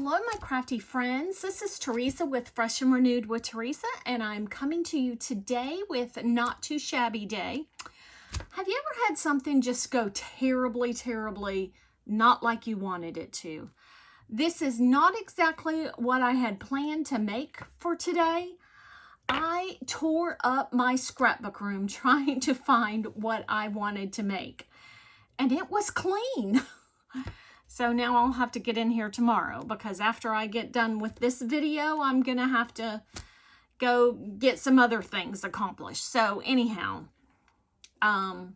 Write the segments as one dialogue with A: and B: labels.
A: Hello, my crafty friends. This is Teresa with Fresh and Renewed with Teresa, and I'm coming to you today with Not Too Shabby Day. Have you ever had something just go terribly, terribly not like you wanted it to? This is not exactly what I had planned to make for today. I tore up my scrapbook room trying to find what I wanted to make, and it was clean. So now I'll have to get in here tomorrow because after I get done with this video, I'm going to have to go get some other things accomplished. So anyhow, I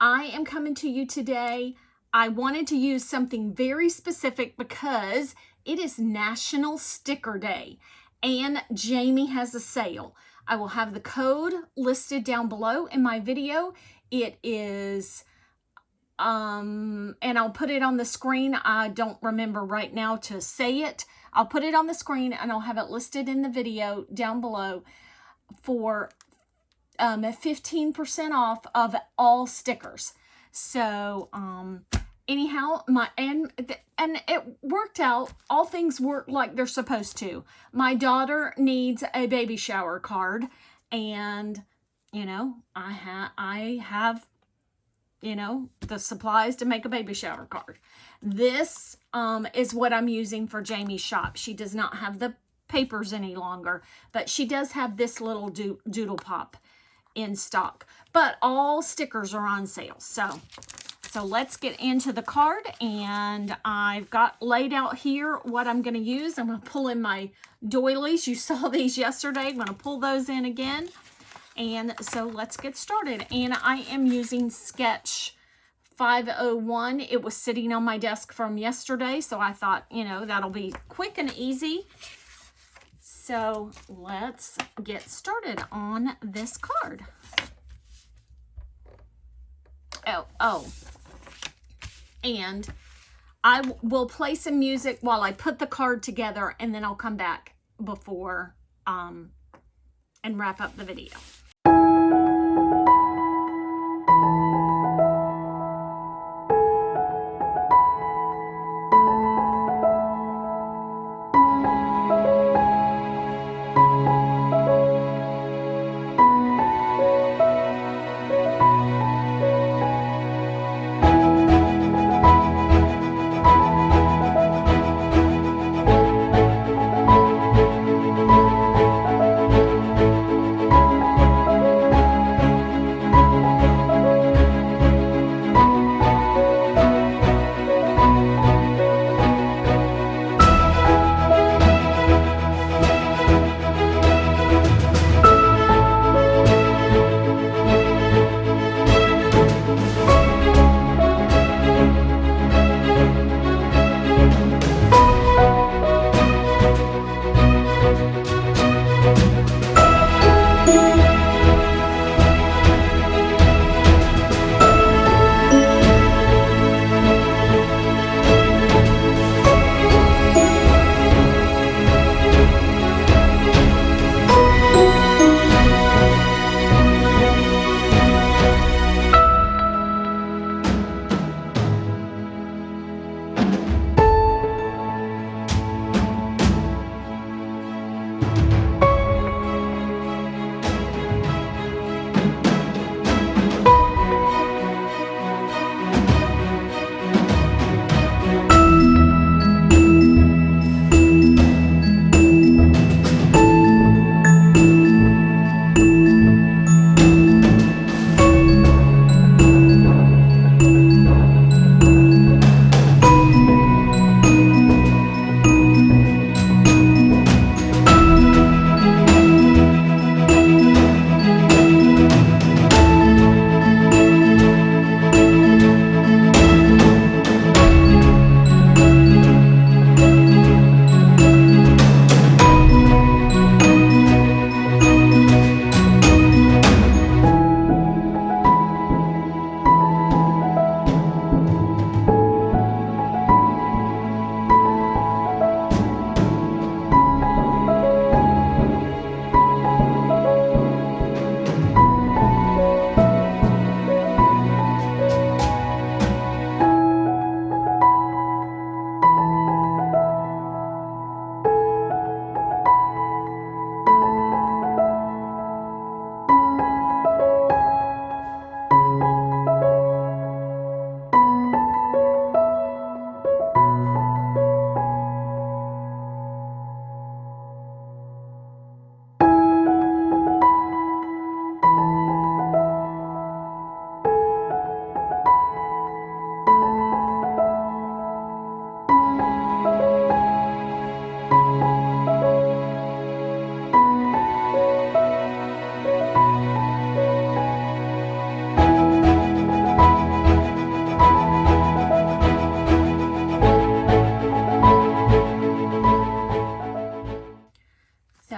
A: am coming to you today. I wanted to use something very specific because it is National Sticker Day and Jamie has a sale. I will have the code listed down below in my video. It is... and I'll put it on the screen. I don't remember right now to say it. I'll put it on the screen and I'll have it listed in the video down below for 15% off of all stickers. So, anyhow, and it worked out. All things work like they're supposed to. My daughter needs a baby shower card, and you know, I have you know, the supplies to make a baby shower card. This is what I'm using for Jamie's shop. She does not have the papers any longer, but she does have this little doodle pop in stock. But all stickers are on sale. So let's get into the card, and I've got laid out here what I'm going to use. I'm going to pull in my doilies. You saw these yesterday. I'm going to pull those in again. And so let's get started. And I am using Sketch 501. It was sitting on my desk from yesterday, so I thought, you know, that'll be quick and easy. So let's get started on this card. And I will play some music while I put the card together, and then I'll come back before and wrap up the video.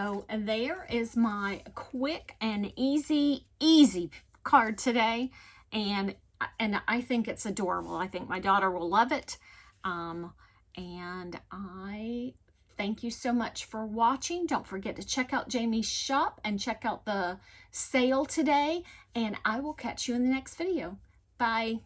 A: So there is my quick and easy card today. And I think it's adorable. I think my daughter will love it. And I thank you so much for watching. Don't forget to check out Jamie's shop and check out the sale today. And I will catch you in the next video. Bye.